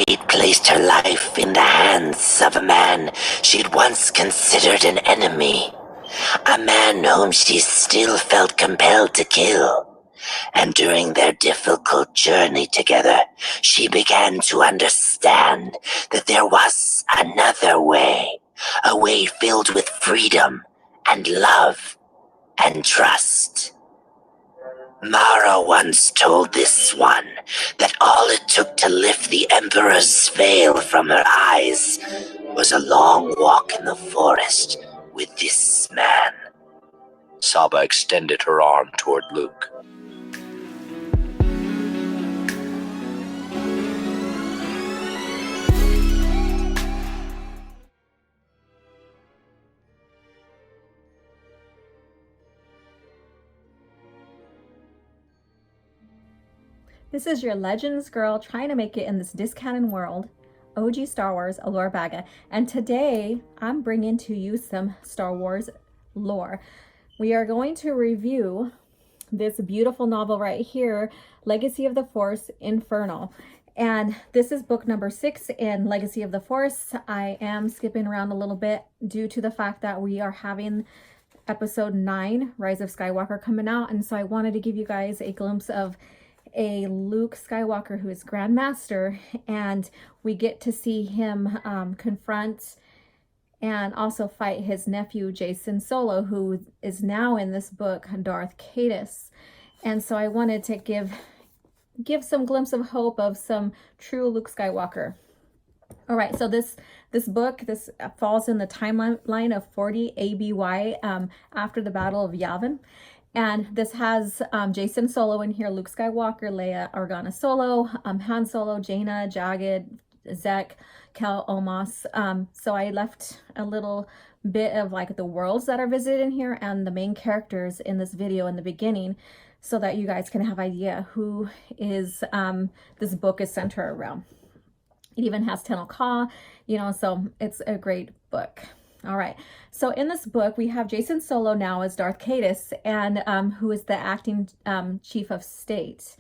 Jade placed her life in the hands of a man she'd once considered an enemy. A man whom she still felt compelled to kill. And during their difficult journey together, she began to understand that there was another way. A way filled with freedom and love and trust. Mara once told this one that all it took to lift the Emperor's veil from her eyes was a long walk in the forest with this man. Saba extended her arm toward Luke. This is your Legends girl trying to make it in this discanon world, OG Star Wars, Alora Baga, and today I'm bringing to you some Star Wars lore. We are going to review this beautiful novel right here, Legacy of the Force, Inferno. And this is book number 6 in Legacy of the Force. I am skipping around a little bit due to the fact that we are having episode 9, Rise of Skywalker, coming out. And so I wanted to give you guys a glimpse of a Luke Skywalker who is Grand Master, and we get to see him confront and also fight his nephew Jacen Solo, who is now in this book Darth Caedus. And so I wanted to give some glimpse of hope of some true Luke Skywalker. All right, so this book falls in the timeline of 40 ABY after the Battle of Yavin. And this has Jacen Solo in here, Luke Skywalker, Leia Organa Solo, Han Solo, Jaina, Jagged, Zek, Cal Omos. So I left a little bit of like the worlds that are visited in here and the main characters in this video in the beginning, so that you guys can have idea who is this book is centered around. It even has Tenel Ka, so it's a great book. All right, so in this book, we have Jacen Solo now as Darth Caedus, and who is the acting chief of state.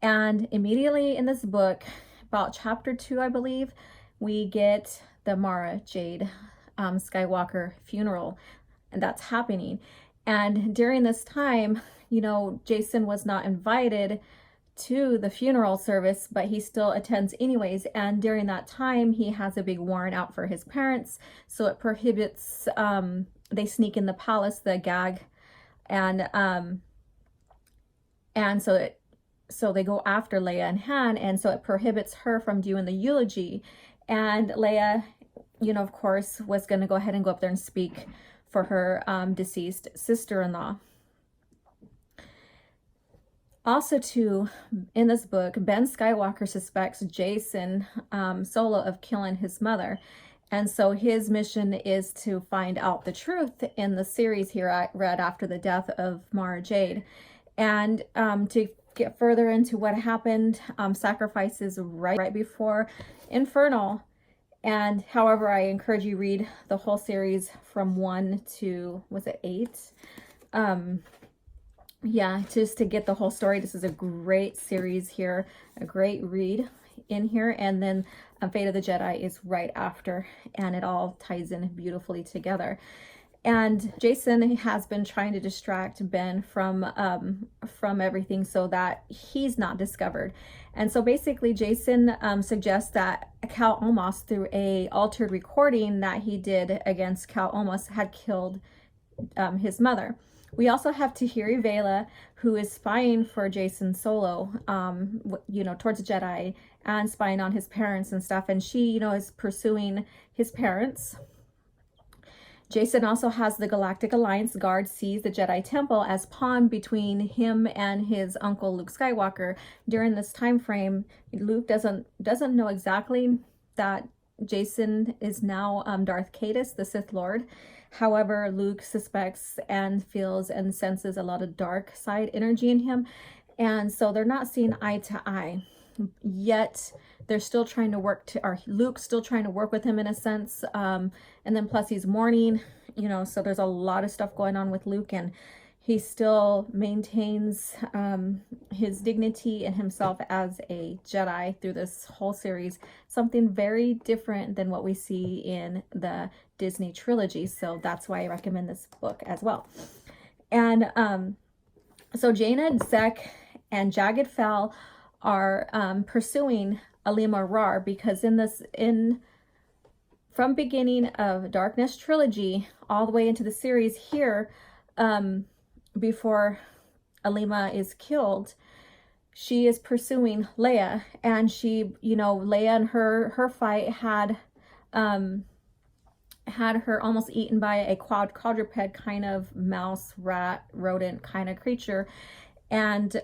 And immediately in this book, about chapter 2, I believe, we get the Mara Jade Skywalker funeral, and that's happening. And during this time, Jacen was not invited to the funeral service, but he still attends anyways. And during that time, he has a big warrant out for his parents, so it prohibits they sneak in the palace, the gag, and so they go after Leia and Han, and so it prohibits her from doing the eulogy. And Leia, of course, was going to go ahead and go up there and speak for her deceased sister-in-law. Also, too, in this book, Ben Skywalker suspects Jacen Solo of killing his mother. And so his mission is to find out the truth in the series here I read after the death of Mara Jade. And to get further into what happened, sacrifices right before Inferno. And however, I encourage you read the whole series from 1 to, was it 8? Yeah, just to get the whole story. This is a great series here, a great read in here. And then Fate of the Jedi is right after, and it all ties in beautifully together. And Jacen has been trying to distract Ben from everything so that he's not discovered. And so basically Jacen suggests that Cal Omos, through a altered recording that he did against Cal Omos, had killed his mother. We also have Tahiri Vela, who is spying for Jacen Solo, towards the Jedi, and spying on his parents and stuff. And she, is pursuing his parents. Jacen also has the Galactic Alliance Guard seize the Jedi Temple as pawn between him and his uncle Luke Skywalker. During this time frame, Luke doesn't know exactly that Jacen is now Darth Caedus, the Sith Lord. However, Luke suspects and feels and senses a lot of dark side energy in him. And so they're not seeing eye to eye. Yet they're still trying to Luke's still trying to work with him in a sense. And then plus he's mourning, so there's a lot of stuff going on with Luke. And, he still maintains his dignity and himself as a Jedi through this whole series. Something very different than what we see in the Disney trilogy. So that's why I recommend this book as well. And so Jaina, Zek, and Jagged Fel are pursuing Alima Rar, because from beginning of Darkness trilogy all the way into the series here, before Alima is killed, she is pursuing Leia, and she, Leia and her fight had her almost eaten by a quadruped kind of mouse, rat, rodent kind of creature. And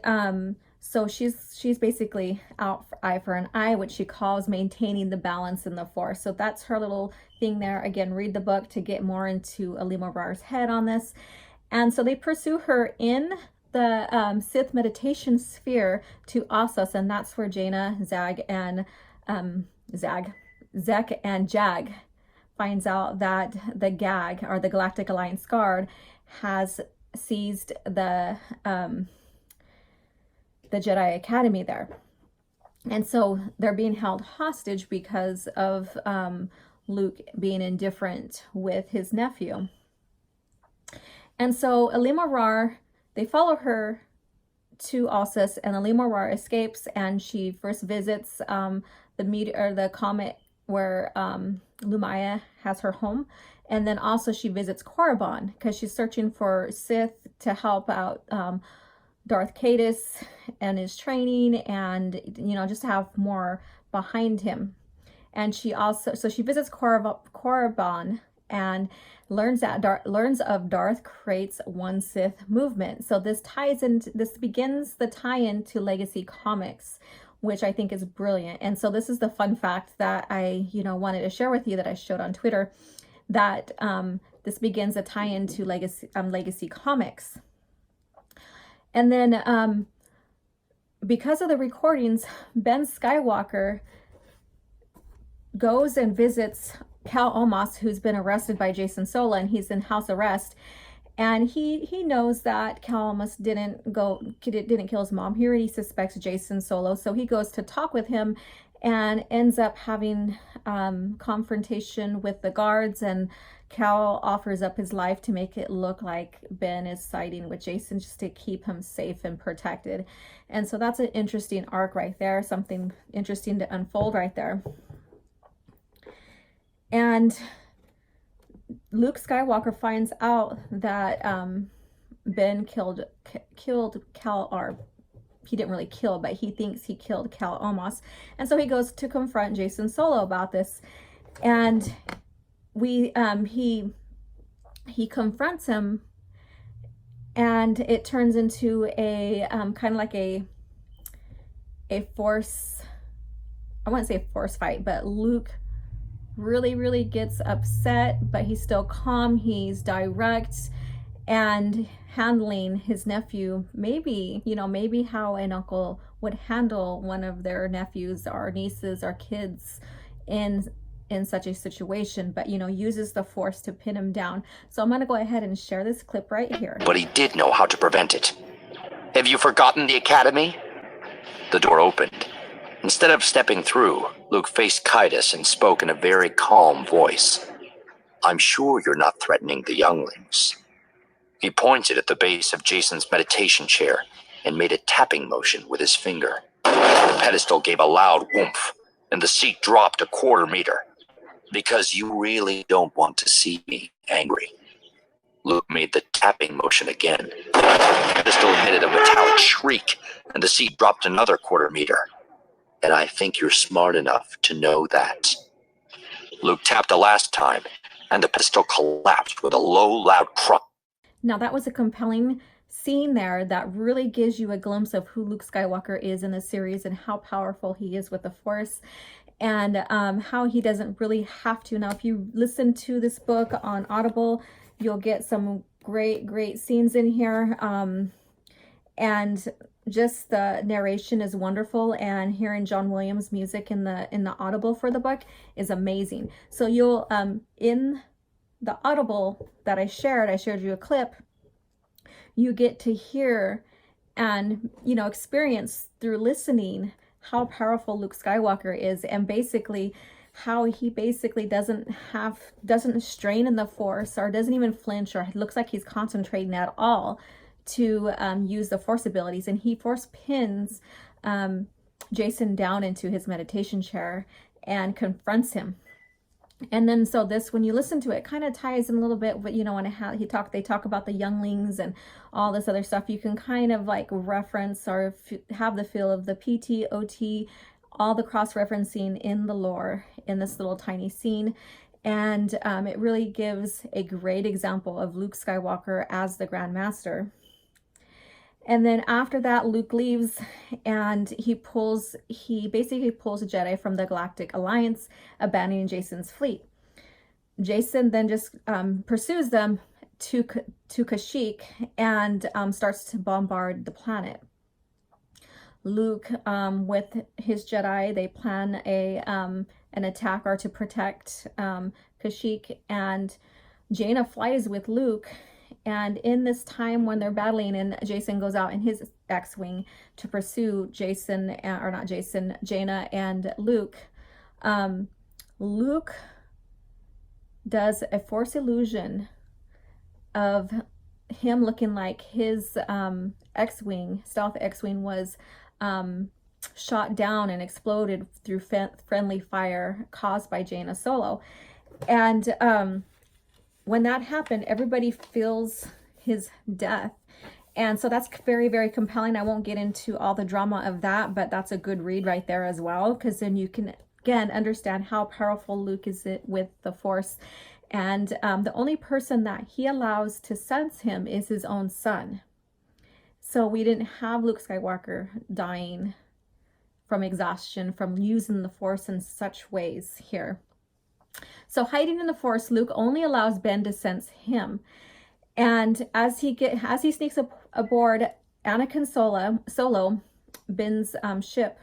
so she's basically out for eye for an eye, which she calls maintaining the balance in the Force. So that's her little thing there. Again, read the book to get more into Alima Rar's head on this. And so they pursue her in the Sith meditation sphere to Ossus, and that's where Jaina, Zek, and Jag finds out that the GAG, or the Galactic Alliance Guard, has seized the Jedi Academy there. And so they're being held hostage because of Luke being indifferent with his nephew. And so Alima Rar, they follow her to Ossus, and Alima Rar escapes, and she first visits the comet where Lumaya has her home. And then also she visits Korriban because she's searching for Sith to help out Darth Caedus and his training, and just to have more behind him. And she visits Korriban and learns of Darth Krayt's One Sith movement. So this begins the tie-in to Legacy Comics, which I think is brilliant. And so this is the fun fact that I wanted to share with you, that I showed on Twitter, that this begins a tie-in to Legacy Comics. And then because of the recordings, Ben Skywalker goes and visits Cal Omos, who's been arrested by Jason Solo, and he's in house arrest. And he knows that Cal Omos didn't kill his mom. He already suspects Jason Solo, so he goes to talk with him and ends up having confrontation with the guards, and Cal offers up his life to make it look like Ben is siding with Jason, just to keep him safe and protected. And so that's an interesting arc right there, something interesting to unfold right there. And Luke Skywalker finds out that Ben killed Cal, or he didn't really kill, but he thinks he killed Cal Omos. And so he goes to confront Jason Solo about this. And he confronts him, and it turns into a kind of like a force, I wouldn't say a force fight, but Luke really gets upset, but he's still calm. He's direct and handling his nephew, maybe how an uncle would handle one of their nephews or nieces or kids in such a situation, but uses the Force to pin him down. So I'm going to go ahead and share this clip right here. But he did know how to prevent it. Have you forgotten the academy? The door opened. Instead of stepping through, Luke faced Caedus and spoke in a very calm voice. I'm sure you're not threatening the younglings. He pointed at the base of Jason's meditation chair and made a tapping motion with his finger. The pedestal gave a loud whoomph, and the seat dropped a quarter meter. Because you really don't want to see me angry. Luke made the tapping motion again. The pedestal emitted a metallic shriek, and the seat dropped another quarter meter. And I think you're smart enough to know that. Luke tapped a last time, and the pedestal collapsed with a low, loud crunch. Now that was a compelling scene there that really gives you a glimpse of who Luke Skywalker is in the series and how powerful he is with the Force, and how he doesn't really have to. Now, if you listen to this book on Audible, you'll get some great scenes in here, and just the narration is wonderful, and hearing John Williams' music in the Audible for the book is amazing. So you'll in the Audible that I shared you a clip. you get to hear and, you know, experience through listening how powerful Luke Skywalker is, and basically how he basically doesn't strain in the Force, or doesn't even flinch, or looks like he's concentrating at all to use the Force abilities. And he Force pins Jason down into his meditation chair and confronts him. And then so this, when you listen to it, kind of ties in a little bit, but you know, when they talk about the younglings and all this other stuff, you can kind of like reference or have the feel of the PT, OT, all the cross-referencing in the lore in this little tiny scene. And it really gives a great example of Luke Skywalker as the Grand Master. And then after that, Luke leaves, and he basically pulls a Jedi from the Galactic Alliance, abandoning Jason's fleet. Jason then just pursues them to Kashyyyk and starts to bombard the planet. Luke, with his Jedi, they plan an attack or to protect Kashyyyk, and Jaina flies with Luke. And in this time when they're battling, and Jason goes out in his X-Wing to pursue Jaina and Luke, Luke does a Force illusion of him looking like his X-Wing, stealth X-Wing, was shot down and exploded through friendly fire caused by Jaina Solo. And when that happened, everybody feels his death. And so that's very, very compelling. I won't get into all the drama of that, but that's a good read right there as well, because then you can, again, understand how powerful Luke is with the Force. And the only person that he allows to sense him is his own son. So we didn't have Luke Skywalker dying from exhaustion from using the Force in such ways here. So hiding in the Force, Luke only allows Ben to sense him. And as he sneaks aboard Anakin Solo, Ben's ship,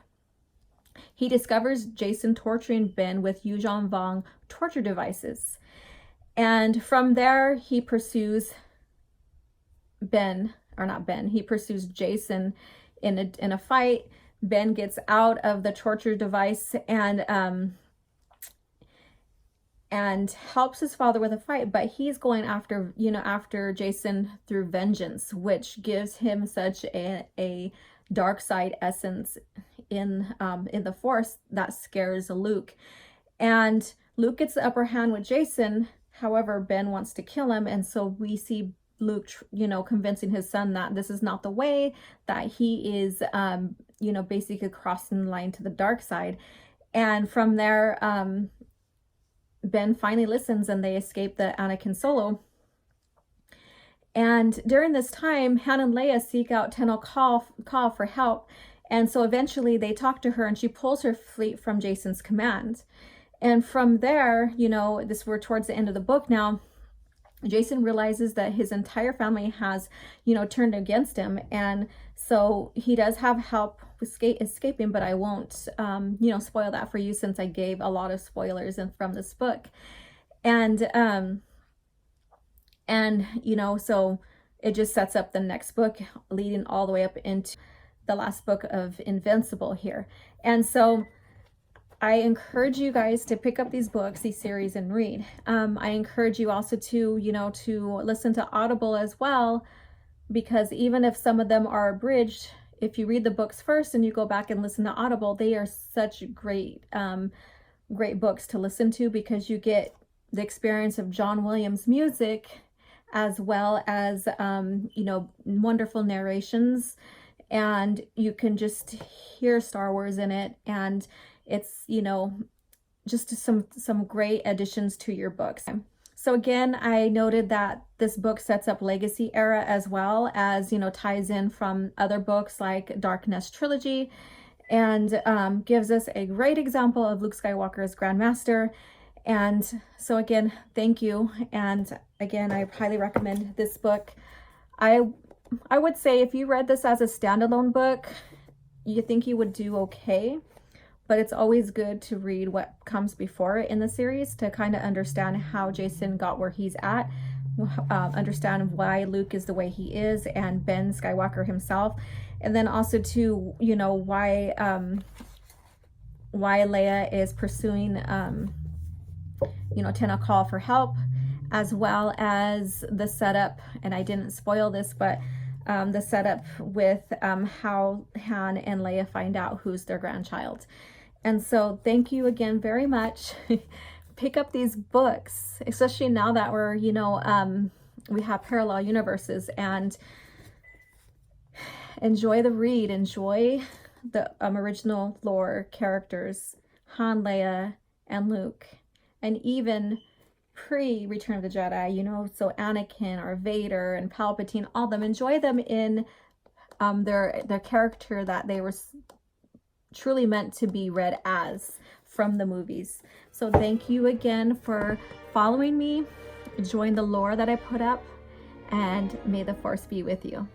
he discovers Jason torturing Ben with Yuuzhan Vong torture devices. And from there, he pursues he pursues Jason in a fight. Ben gets out of the torture device and helps his father with a fight, but he's going after Jason through vengeance, which gives him such a dark side essence in the Force that scares Luke. And Luke gets the upper hand with Jason. However, Ben wants to kill him, and so we see Luke, convincing his son that this is not the way, that he is, basically crossing the line to the dark side. And from there, Ben finally listens, and they escape the Anakin Solo. And during this time, Han and Leia seek out Tenno call for help. And so eventually they talk to her, and she pulls her fleet from Jason's command. And from there, we're towards the end of the book now, Jason realizes that his entire family has, turned against him. And so he does have help escaping, but I won't, spoil that for you, since I gave a lot of spoilers from this book. And so it just sets up the next book, leading all the way up into the last book of Invincible here. And so I encourage you guys to pick up these books, these series, and read. I encourage you also to listen to Audible as well, because even if some of them are abridged, if you read the books first and you go back and listen to Audible, they are such great books to listen to, because you get the experience of John Williams' music, as well as wonderful narrations, and you can just hear Star Wars in it, and it's just some great additions to your books. So again, I noted that this book sets up Legacy era, as well as ties in from other books like Dark Nest trilogy, and gives us a great example of Luke Skywalker as Grand Master. And so again, thank you. And again, I highly recommend this book. I would say if you read this as a standalone book, you think you would do okay. But it's always good to read what comes before it in the series to kind of understand how Jason got where he's at. understand why Luke is the way he is, and Ben Skywalker himself, and then also to, you know, why Leia is pursuing you know, Tena call for help, as well as the setup, and I didn't spoil this, but the setup with how Han and Leia find out who's their grandchild. And so thank you again very much. Pick up these books, especially now that we're, you know, we have parallel universes, and enjoy the read, enjoy the original lore characters, Han, Leia, and Luke, and even pre-Return of the Jedi, you know, so Anakin or Vader and Palpatine, all of them, enjoy them in their character that they were truly meant to be read as from the movies. So thank you again for following me, enjoying the lore that I put up, and may the Force be with you.